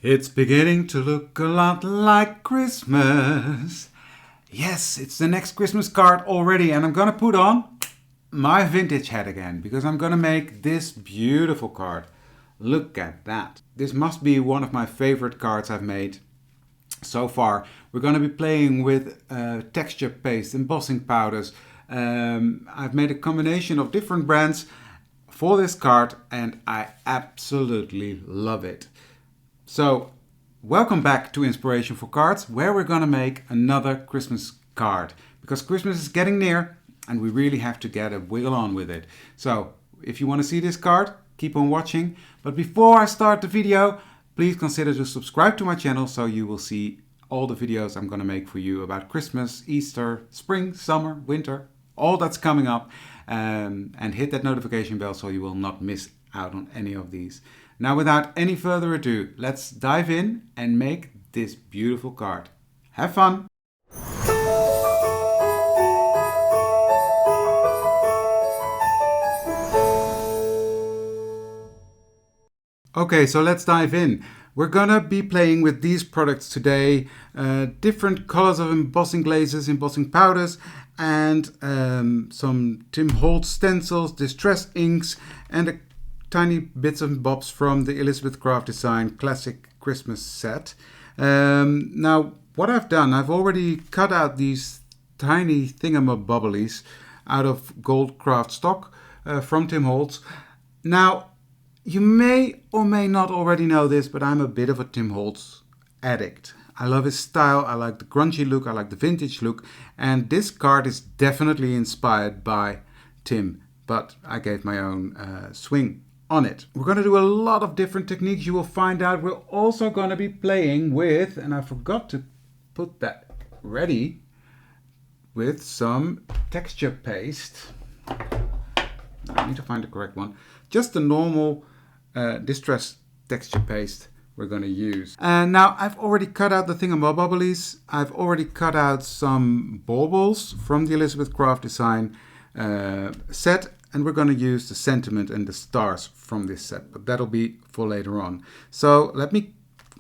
It's beginning to look a lot like Christmas. Yes, it's the next Christmas card already, and I'm gonna put on my vintage hat again because I'm gonna make this beautiful card. Look at that. This must be one of my favorite cards I've made so far. We're gonna be playing with texture paste, embossing powders. I've made a combination of different brands for this card and I absolutely love it. So, welcome back to Inspiration for Cards, where we're gonna make another Christmas card. Because Christmas is getting near and we really have to get a wiggle on with it. So, if you want to see this card, keep on watching. But before I start the video, please consider to subscribe to my channel so you will see all the videos I'm gonna make for you about Christmas, Easter, spring, summer, winter, all that's coming up. And hit that notification bell so you will not miss out on any of these. Now, without any further ado, let's dive in and make this beautiful card. Have fun! Okay, so let's dive in. We're gonna be playing with these products today. Different colors of embossing glazes, embossing powders, and some Tim Holtz stencils, distress inks, and tiny bits and bobs from the Elizabeth Craft Design Classic Christmas set. Now, what I've done, I've already cut out these tiny thingamabobblies out of gold craft stock from Tim Holtz. Now, you may or may not already know this, but I'm a bit of a Tim Holtz addict. I love his style, I like the grungy look, I like the vintage look, and this card is definitely inspired by Tim, but I gave my own swing on it. We're going to do a lot of different techniques. You will find out we're also going to be playing with, and I forgot to put that ready, with some texture paste. I need to find the correct one. Just the normal Distress texture paste we're going to use. And now I've already cut out the thingamabobblies. I've already cut out some baubles from the Elizabeth Craft Design set. And we're going to use the sentiment and the stars from this set, but that'll be for later on. So let me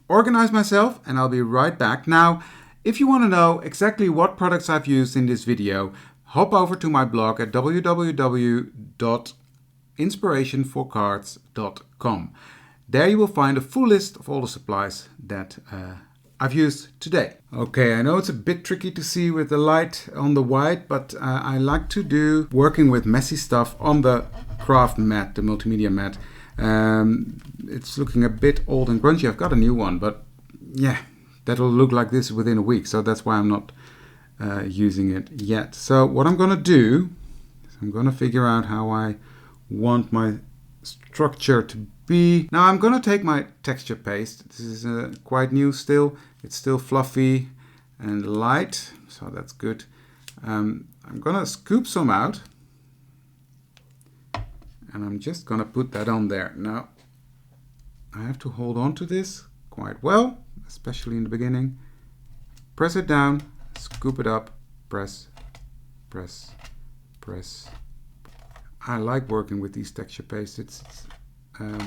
organize myself and I'll be right back. Now, if you want to know exactly what products I've used in this video, hop over to my blog at www.inspirationforcards.com. There you will find a full list of all the supplies that I've used today. Okay, I know it's a bit tricky to see with the light on the white, but I like to do working with messy stuff on the craft mat, the multimedia mat. It's looking a bit old and grungy. I've got a new one, but yeah, that'll look like this within a week. So that's why I'm not using it yet. So what I'm gonna do is I'm gonna figure out how I want my structure to be. Now I'm gonna take my texture paste. This is quite new still. It's still fluffy and light, so that's good. I'm gonna scoop some out and I'm just gonna put that on there. Now I have to hold on to this quite well, especially in the beginning. Press it down, scoop it up, press, press, press. I like working with these texture pastes. I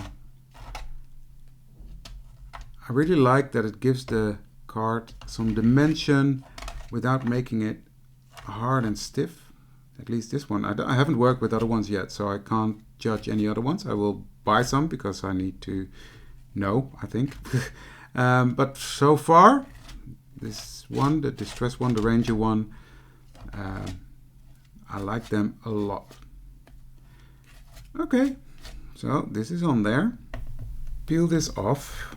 really like that it gives the card some dimension without making it hard and stiff. At least this one. I haven't worked with other ones yet, so I can't judge any other ones. I will buy some because I need to know, I think. But so far, this one, the Distress one, the Ranger one, I like them a lot. Okay, so this is on there. Peel this off.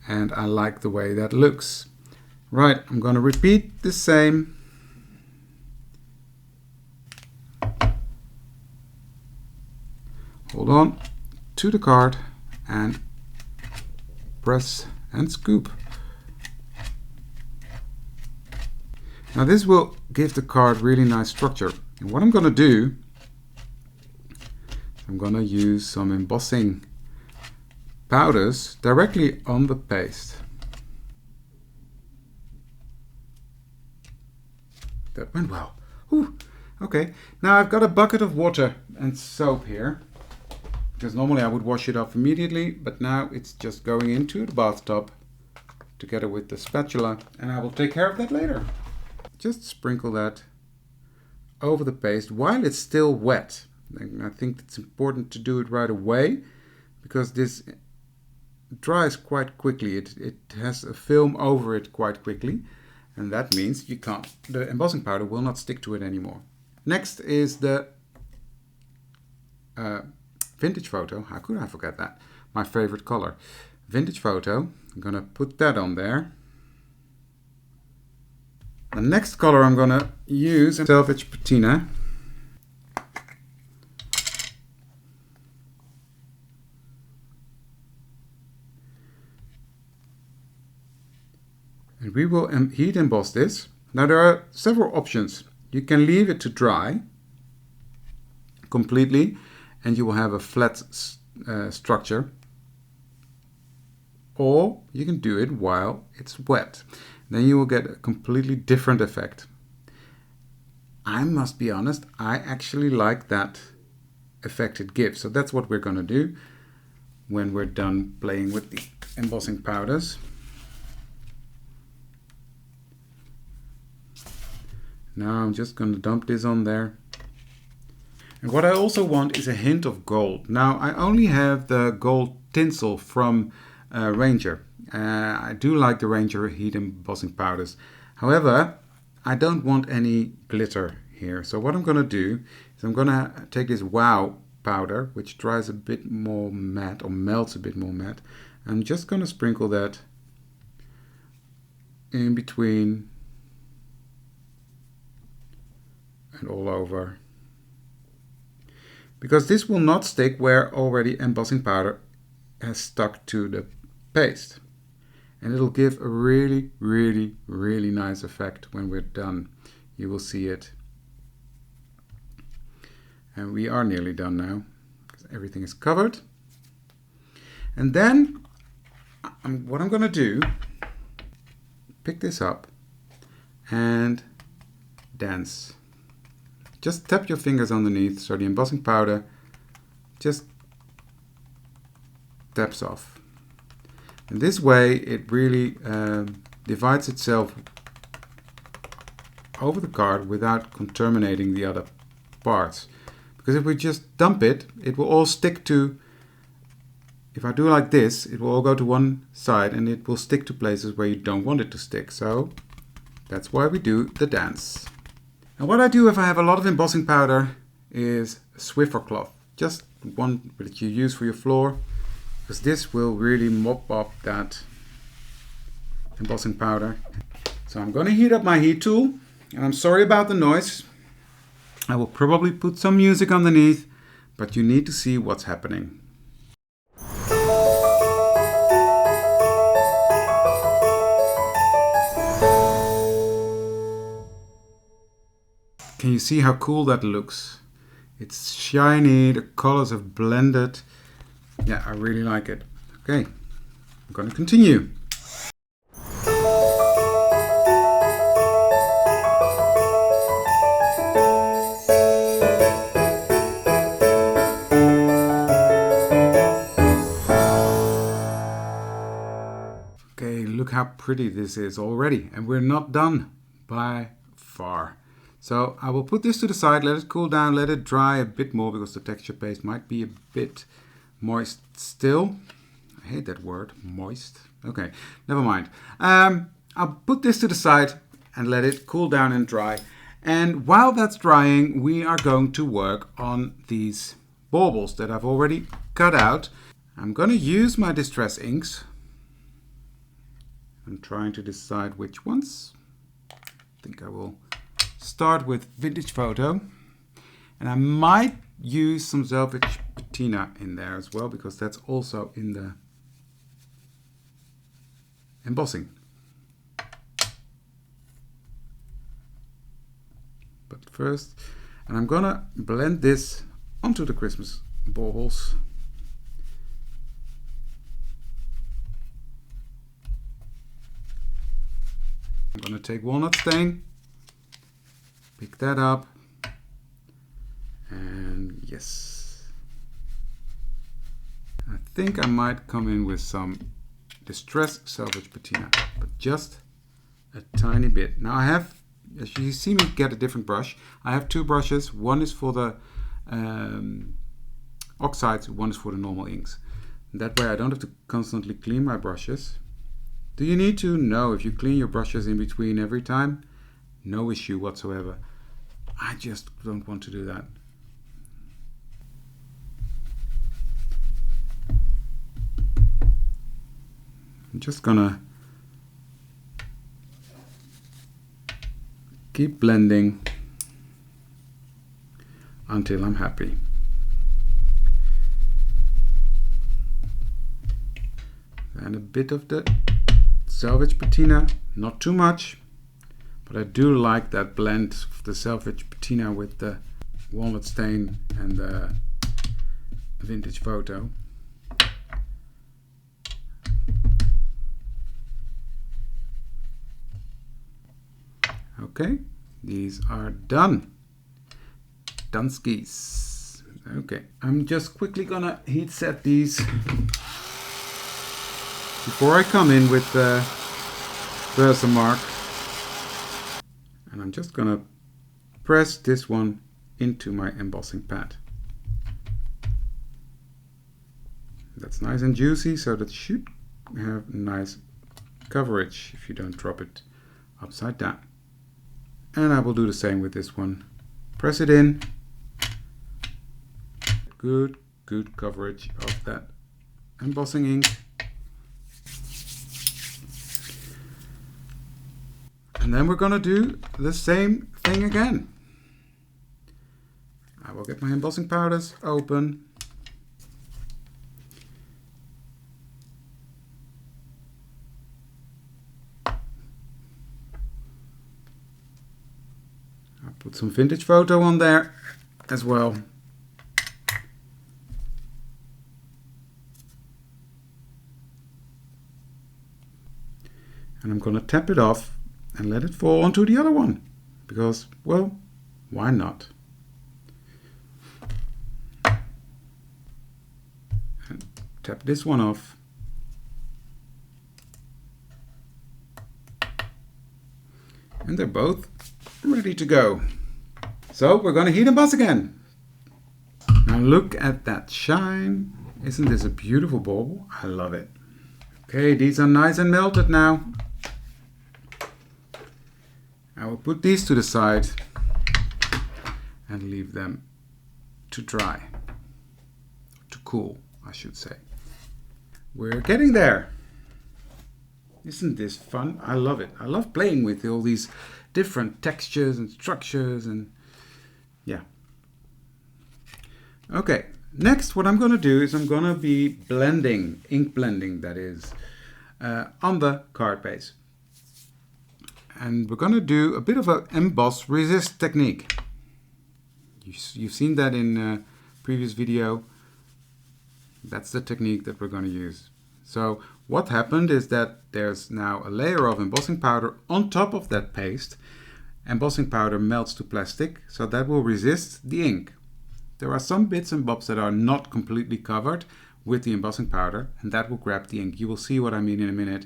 And I like the way that looks. Right, I'm going to repeat the same. Hold on to the card and press and scoop. Now this will give the card really nice structure. And what I'm going to do, I'm going to use some embossing powders directly on the paste. That went well. Ooh, okay, now I've got a bucket of water and soap here. Because normally I would wash it off immediately, but now it's just going into the bathtub together with the spatula, and I will take care of that later. Just sprinkle that over the paste while it's still wet. And I think it's important to do it right away because this dries quite quickly. It has a film over it quite quickly, and that means the embossing powder will not stick to it anymore. Next is the vintage photo. How could I forget that? My favorite color. Vintage photo. I'm gonna put that on there. The next color I'm gonna use is Salvaged Patina. And we will heat emboss this. Now there are several options. You can leave it to dry completely and you will have a flat structure. Or you can do it while it's wet. Then you will get a completely different effect. I must be honest, I actually like that effect it gives. So that's what we're going to do when we're done playing with the embossing powders. Now I'm just going to dump this on there. And what I also want is a hint of gold. Now I only have the gold tinsel from Ranger. I do like the Ranger heat embossing powders. However, I don't want any glitter here. So what I'm going to do is I'm going to take this Wow powder, which dries a bit more matte or melts a bit more matte. I'm just going to sprinkle that in between and all over. Because this will not stick where already embossing powder has stuck to the paste. And it'll give a really, really, really nice effect when we're done. You will see it. And we are nearly done now, because everything is covered. And then, what I'm going to do, pick this up and dance. Just tap your fingers underneath so the embossing powder just taps off. And this way it really divides itself over the card without contaminating the other parts. Because if we just dump it, it will all stick to, if I do like this, it will all go to one side and it will stick to places where you don't want it to stick. So that's why we do the dance. And what I do if I have a lot of embossing powder is a Swiffer cloth. Just one that you use for your floor. Because this will really mop up that embossing powder. So I'm going to heat up my heat tool, and I'm sorry about the noise. I will probably put some music underneath, but you need to see what's happening. Can you see how cool that looks? It's shiny, the colors have blended. Yeah, I really like it. Okay, I'm going to continue. Okay, look how pretty this is already. And we're not done by far. So I will put this to the side, let it cool down, let it dry a bit more because the texture paste might be a bit moist still. I hate that word, moist. Okay, never mind. I'll put this to the side and let it cool down and dry. And while that's drying, we are going to work on these baubles that I've already cut out. I'm going to use my Distress inks. I'm trying to decide which ones. I think I will start with Vintage Photo. And I might use some Salvaged Patina in there as well, because that's also in the embossing. But first, and I'm gonna blend this onto the Christmas baubles. I'm gonna take walnut stain, pick that up, and yes. I think I might come in with some Distress Salvaged Patina, but just a tiny bit. Now I have, as you see me get a different brush, I have two brushes. One is for the oxides, one is for the normal inks. That way I don't have to constantly clean my brushes. Do you need to? No. If you clean your brushes in between every time, no issue whatsoever. I just don't want to do that. I'm just gonna keep blending until I'm happy. And a bit of the Salvaged Patina, not too much, but I do like that blend of the Salvaged Patina with the walnut stain and the vintage photo. Okay, these are done. Done skis. Okay, I'm just quickly gonna heat set these before I come in with the Versamark. And I'm just gonna press this one into my embossing pad. That's nice and juicy, so that should have nice coverage if you don't drop it upside down. And I will do the same with this one. Press it in. Good coverage of that embossing ink. And then we're gonna do the same thing again. I will get my embossing powders open. I'll put some vintage photo on there as well. And I'm gonna tap it off and let it fall onto the other one, because, well, why not? And tap this one off. And they're both ready to go. So we're gonna heat emboss again. Now look at that shine. Isn't this a beautiful bauble? I love it. Okay, these are nice and melted now. I will put these to the side and leave them to dry, to cool, I should say. We're getting there. Isn't this fun? I love it. I love playing with all these different textures and structures, and yeah. Okay, next what I'm going to do is I'm going to be blending, ink blending that is, on the card base. And we're going to do a bit of an emboss resist technique. You've seen that in a previous video. That's the technique that we're going to use. So what happened is that there's now a layer of embossing powder on top of that paste. Embossing powder melts to plastic, so that will resist the ink. There are some bits and bobs that are not completely covered with the embossing powder, and that will grab the ink. You will see what I mean in a minute.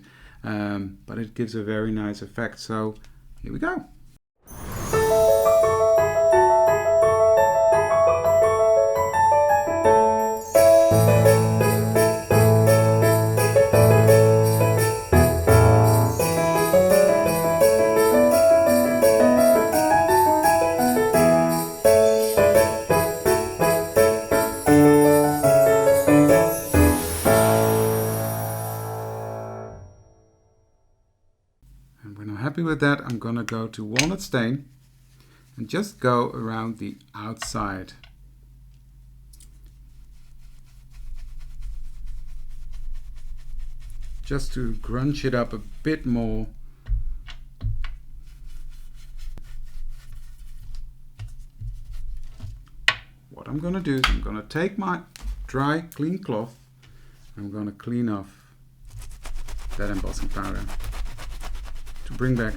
But it gives a very nice effect. So here we go. Happy with that, I'm gonna go to walnut stain and just go around the outside. Just to grunge it up a bit more. What I'm gonna do is I'm gonna take my dry clean cloth, I'm gonna clean off that embossing powder to bring back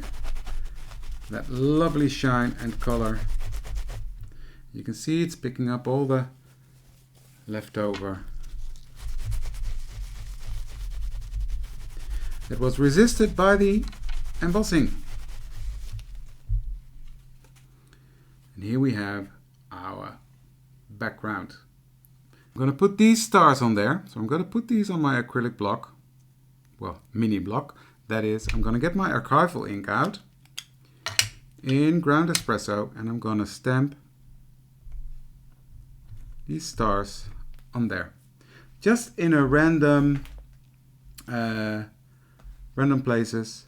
that lovely shine and color. You can see it's picking up all the leftover that was resisted by the embossing. And here we have our background. I'm going to put these stars on there. So I'm going to put these on my acrylic block. Well, mini block. That is, I'm going to get my archival ink out in ground espresso and I'm going to stamp these stars on there. Just in a random places.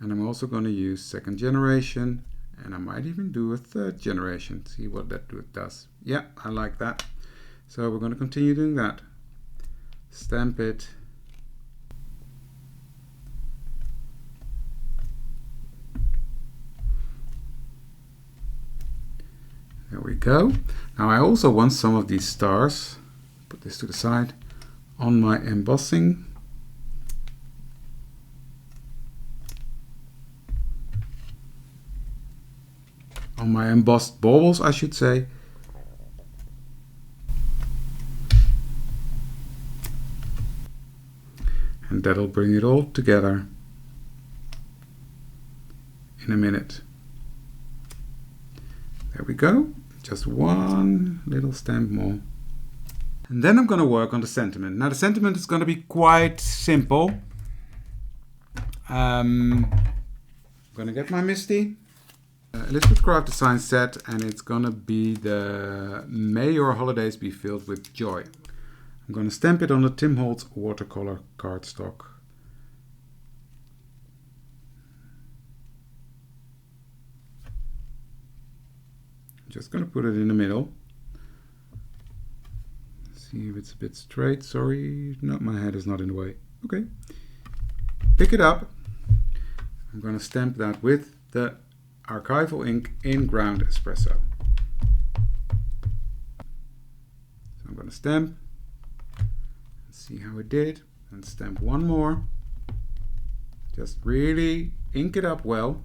And I'm also going to use second generation, and I might even do a third generation. See what that does. Yeah, I like that. So we're going to continue doing that. Stamp it. There we go. Now I also want some of these stars, put this to the side, on my embossing. On my embossed baubles, I should say. And that'll bring it all together in a minute. There we go. Just one little stamp more. And then I'm going to work on the sentiment. Now the sentiment is going to be quite simple. I'm going to get my Misti. Elizabeth Craft Design set, and it's gonna be the May Your Holidays Be Filled with Joy. I'm gonna stamp it on the Tim Holtz watercolor cardstock. I'm just gonna put it in the middle. See if it's a bit straight. Sorry, no, my head is not in the way. Okay. Pick it up. I'm gonna stamp that with the archival ink in ground espresso. So I'm going to stamp and see how it did, and stamp one more. Just really ink it up well.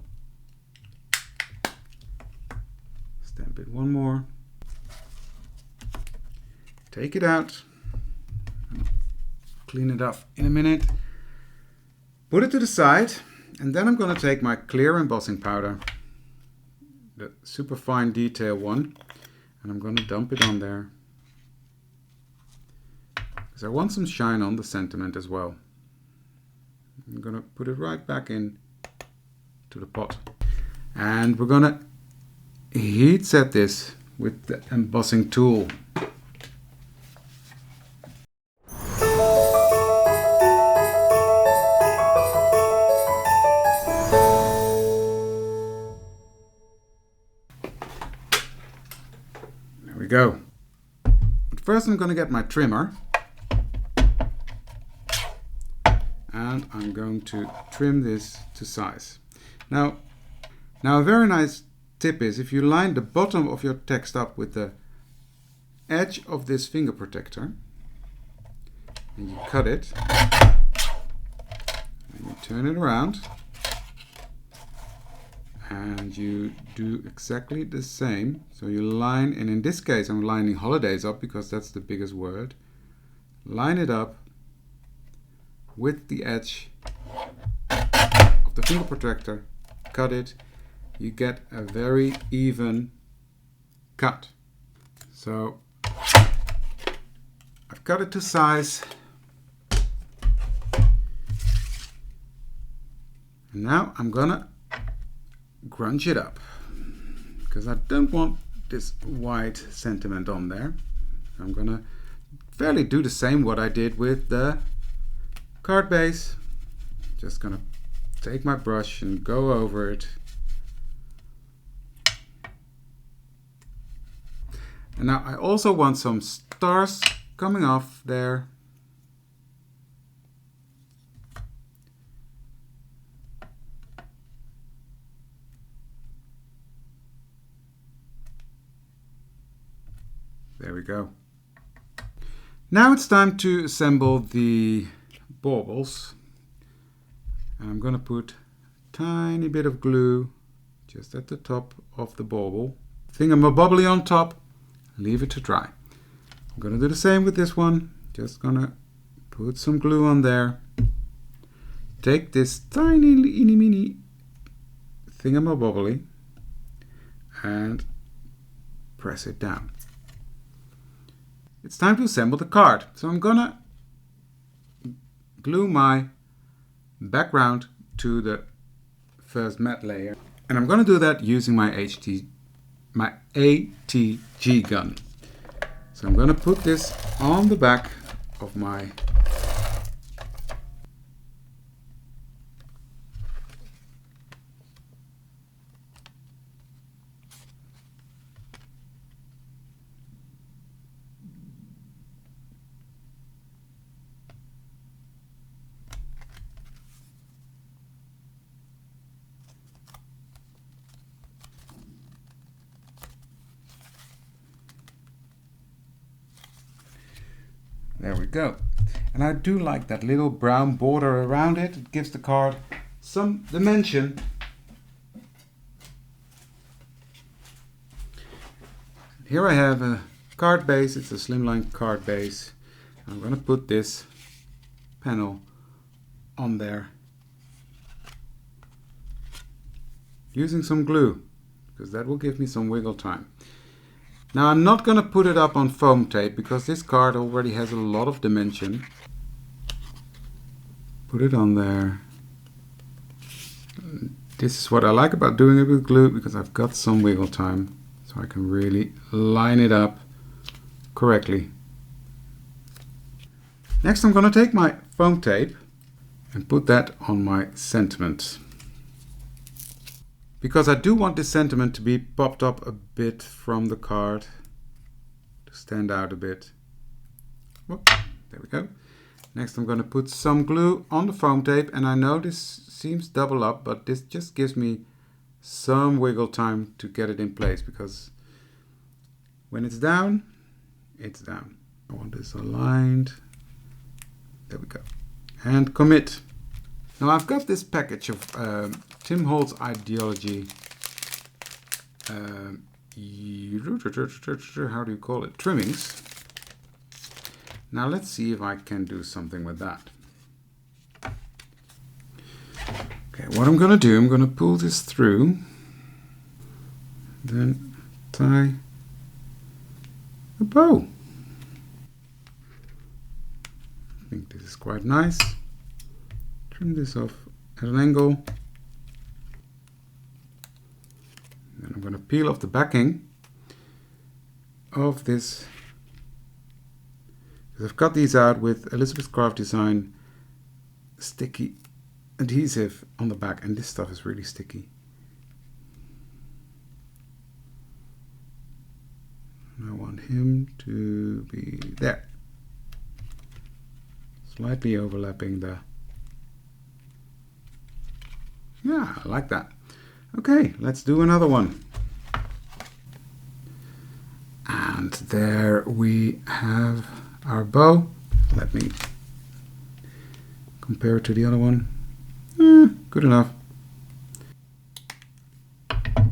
Stamp it one more. Take it out. Clean it up in a minute. Put it to the side, and then I'm going to take my clear embossing powder, the super fine detail one, and I'm going to dump it on there because I want some shine on the sentiment as well. I'm going to put it right back in to the pot, and we're going to heat set this with the embossing tool. Go. But first I'm going to get my trimmer and I'm going to trim this to size. Now a very nice tip is if you line the bottom of your text up with the edge of this finger protector and you cut it and you turn it around and you do exactly the same. So you line, and in this case I'm lining holidays up because that's the biggest word. Line it up with the edge of the finger protector, cut it, you get a very even cut. So I've cut it to size. And now I'm gonna grunge it up because I don't want this white sentiment on there. I'm gonna fairly do the same what I did with the card base. Just gonna take my brush and go over it. And now I also want some stars coming off there. There we go. Now it's time to assemble the baubles. And I'm going to put a tiny bit of glue just at the top of the bauble. Thingamabobbly on top. Leave it to dry. I'm going to do the same with this one. Just going to Put some glue on there. Take this tiny mini thingamabobbly and press it down. It's time to assemble the card. So I'm gonna glue my background to the first matte layer. And I'm gonna do that using my ATG gun. So I'm gonna put this on the back of my There we go. And I do like that little brown border around it. It gives the card some dimension. Here I have a card base. It's a slimline card base. I'm going to put this panel on there using some glue, because that will give me some wiggle time. Now I'm not going to put it up on foam tape because this card already has a lot of dimension. Put it on there. This is what I like about doing it with glue, because I've got some wiggle time, so I can really line it up correctly. Next I'm going to take my foam tape and put that on my sentiment. Because I do want this sentiment to be popped up a bit from the card, to stand out a bit. Whoop, there we go. Next I'm going to put some glue on the foam tape, and I know this seems double up, but this just gives me some wiggle time to get it in place, because when it's down, it's down. I want this aligned. There we go. And commit. Now I've got this package of Tim Holtz Idea-ology, how do you call it? Trimmings. Now let's see if I can do something with that. Okay, what I'm going to do, I'm going to pull this through, then tie a bow. I think this is quite nice. Trim this off at an angle. Then I'm going to peel off the backing of this, because I've cut these out with Elizabeth Craft Design sticky adhesive on the back, and this stuff is really sticky. And I want him to be there, slightly overlapping the. Yeah, I like that. Okay, let's do another one. And there we have our bow. Let me compare it to the other one. Good enough.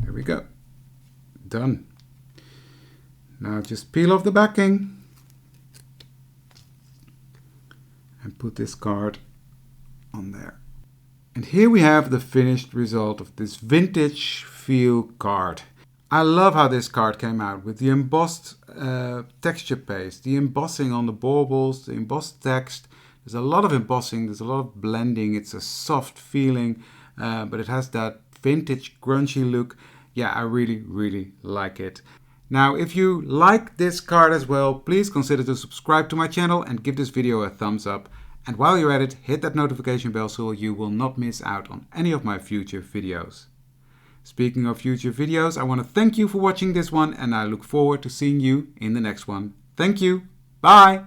There we go. Done. Now just peel off the backing and put this card on there. And here we have the finished result of this vintage feel card. I love how this card came out with the embossed texture paste, the embossing on the baubles, the embossed text. There's a lot of embossing, there's a lot of blending. It's a soft feeling, but it has that vintage grungy look. Yeah, I really like it. Now, if you like this card as well, please consider to subscribe to my channel and give this video a thumbs up. And while you're at it, hit that notification bell so you will not miss out on any of my future videos. Speaking of future videos, I want to thank you for watching this one, and I look forward to seeing you in the next one. Thank you. Bye.